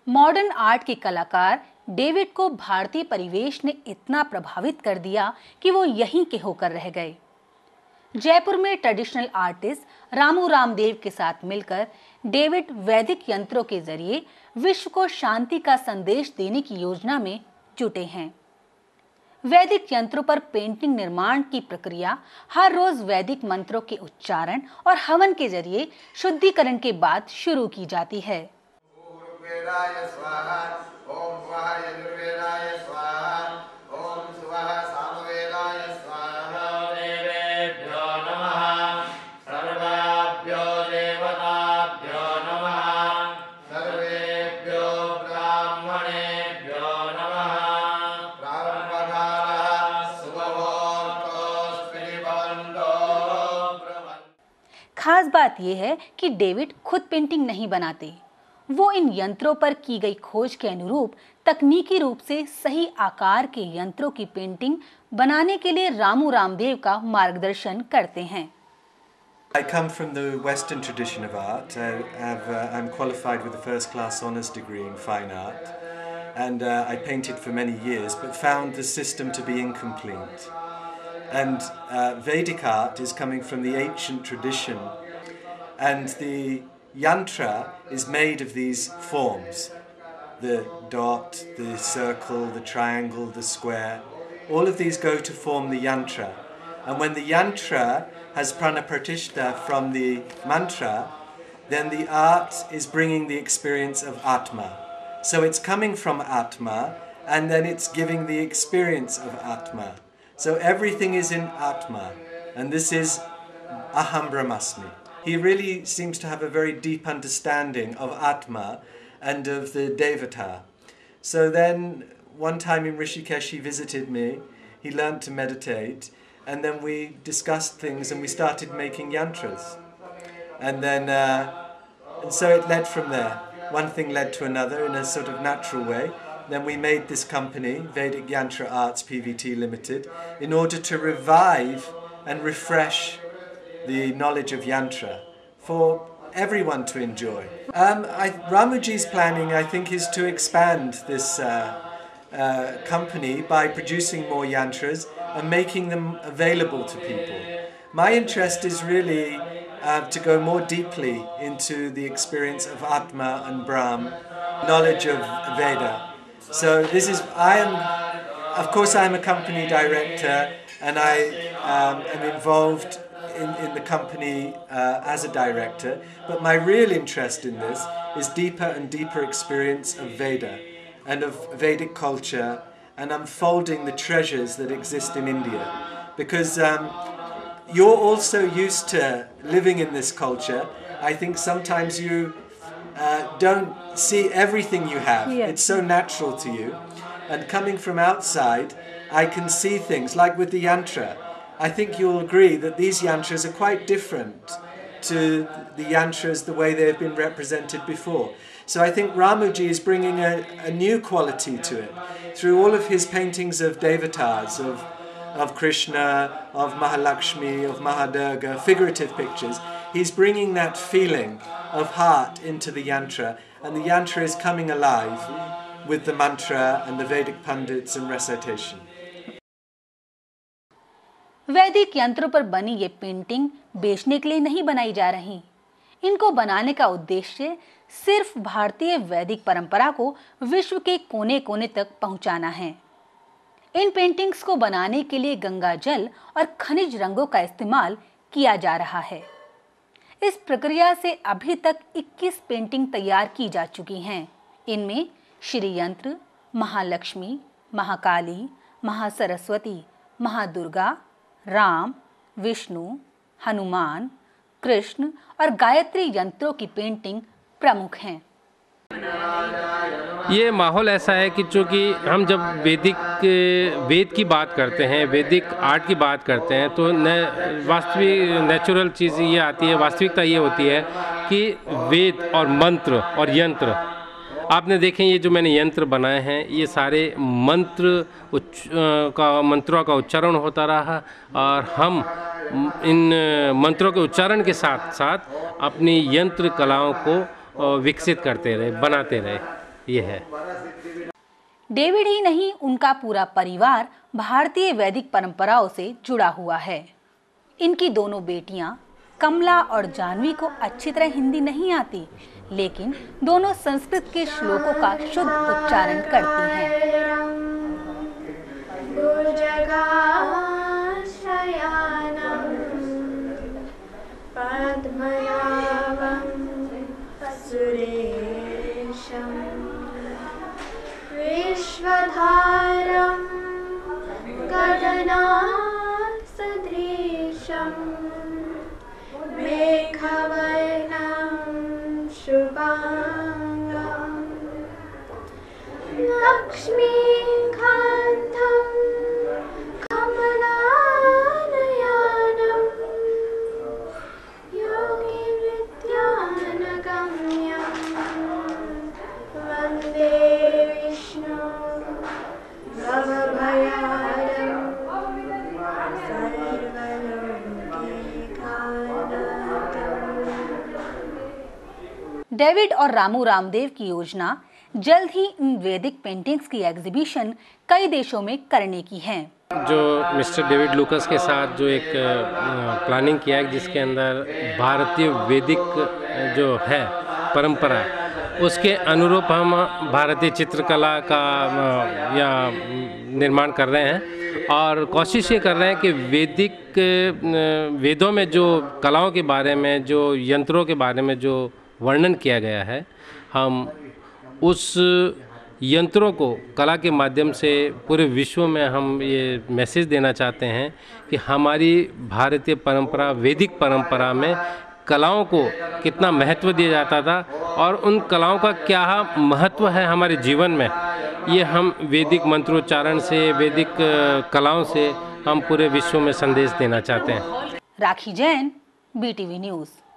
Modern art के कलाकार David को भारतीय परिवेश ने इतना प्रभावित कर दिया कि वो यहीं के होकर रह गए। जयपुर में ट्रेडिशनल आर्टिस्ट रामू रामदेव के साथ मिलकर डेविड वैदिक यंत्रों के जरिए विश्व को शांति का संदेश देने की योजना में जुटे हैं। वैदिक यंत्रों पर पेंटिंग निर्माण की प्रक्रिया हर रोज वैदिक मंत्रों के उच्चारण और हवन के जरिए शुद्धिकरण के बाद शुरू की जाती है। खास बात यह है कि डेविड खुद पेंटिंग नहीं बनाते, वो इन यंत्रों पर की गई खोज के अनुरूप तकनीकी रूप से सही आकार के यंत्रों की पेंटिंग बनाने के लिए रामू रामदेव का मार्गदर्शन करते हैं। I come from the Western tradition of art. I'm qualified with a first-class honours degree in fine art, and I painted for many years, but found the system to be incomplete. And Vedic art is coming from the ancient tradition, and the yantra is made of these forms: the dot, the circle, the triangle, the square. All of these go to form the yantra, and when the yantra has prana-pratishta from the mantra, then the art is bringing the experience of Atma. So it's coming from Atma, and then it's giving the experience of Atma. So everything is in Atma, and this is Aham Brahmasmi. He really seems to have a very deep understanding of Atma and of the Devata. So then one time in Rishikesh he visited me, he learnt to meditate, and then we discussed things and we started making yantras. And then, and so it led from there. One thing led to another in a sort of natural way. Then we made this company, Vedic Yantra Arts PVT Limited, in order to revive and refresh the knowledge of yantra for everyone to enjoy. Ramuji's planning, I think, is to expand this company by producing more yantras and making them available to people. My interest is really to go more deeply into the experience of Atma and Brahm, knowledge of Veda. So this is, of course I am a company director, and I am involved in the company as a director, but my real interest in this is deeper and deeper experience of Veda and of Vedic culture, and unfolding the treasures that exist in India. Because you're also used to living in this culture. I think sometimes you don't see everything you have. Yes. It's so natural to you. And coming from outside, I can see things, like with the yantra. I think you'll agree that these yantras are quite different to the yantras the way they've been represented before. So I think Ramuji is bringing a new quality to it. Through all of his paintings of devatas, of Krishna, of Mahalakshmi, of Mahadurga, figurative pictures, he's bringing that feeling of heart into the yantra, and the yantra is coming alive with the mantra and the Vedic Pandits and recitation. वैदिक यंत्रों पर बनी ये painting बेचने के लिए नहीं बनाई जा रही। इनको बनाने का उद्देश्य सिर्फ भारतीय वैदिक परंपरा को विश्व के कोने-कोने तक पहुंचाना है। इन पेंटिंग्स को बनाने के लिए गंगा जल और खनिज रंगों का इस्तेमाल किया जा रहा है। इस प्रक्रिया से अभी तक 21 पेंटिंग तैयार की जा चुकी हैं। इनमें श्री यंत्र, महालक्ष्मी, महाकाली, महासरस्वती, महादुर्गा, राम, विष्णु, हनुमान, कृष्ण और गायत्री यंत्रों की पेंटिंग प्रमुख हैं। ये माहौल ऐसा है कि चूँकि हम जब वेद की बात करते हैं, वैदिक आर्ट की बात करते हैं, तो वास्तविक नेचुरल चीज़ ये आती है, वास्तविकता ये होती है कि वेद और मंत्र और यंत्र, आपने देखें ये जो मैंने यंत्र बनाए हैं, ये सारे मंत्रों का उच्चारण होता रहा, और हम इन मंत्रों के उच्चारण के साथ साथ अपनी यंत्र कलाओं को विकसित करते रहे, बनाते रहे। ये है। डेविड ही नहीं, उनका पूरा परिवार भारतीय वैदिक परंपराओं से जुड़ा हुआ है। इनकी दोनों बेटियां कमला और जानवी को अच्छी तरह हिंदी नहीं आती, लेकिन दोनों संस्कृत के श्लोकों का शुद्ध उच्चारण करती हैं। विश्वधारं गगनासदृशं मेघवर्णं शुभांगं लक्ष्मीकान्तं कमलानयनं योगिविद्यानगम्यं वन्दे विष्णुं भवभयहरं डेविड और रामू रामदेव की योजना जल्द ही इन वैदिक पेंटिंग्स की एग्जीबिशन कई देशों में करने की है। जो मिस्टर डेविड लूकस के साथ जो एक प्लानिंग किया है, जिसके अंदर भारतीय वैदिक जो है परंपरा, उसके अनुरूप हम भारतीय चित्रकला का या निर्माण कर रहे हैं और कोशिश ये कर रहे हैं कि वेदों में जो कलाओं के बारे में, जो यंत्रों के बारे में जो वर्णन किया गया है, हम उस यंत्रों को कला के माध्यम से पूरे विश्व में हम ये मैसेज देना चाहते हैं कि हमारी भारतीय परंपरा, वैदिक परंपरा में कलाओं को कितना महत्व दिया जाता था और उन कलाओं का क्या महत्व है हमारे जीवन में, ये हम वैदिक मंत्रोच्चारण से, वैदिक कलाओं से हम पूरे विश्व में संदेश देना चाहते हैं। राखी जैन, BTV न्यूज़।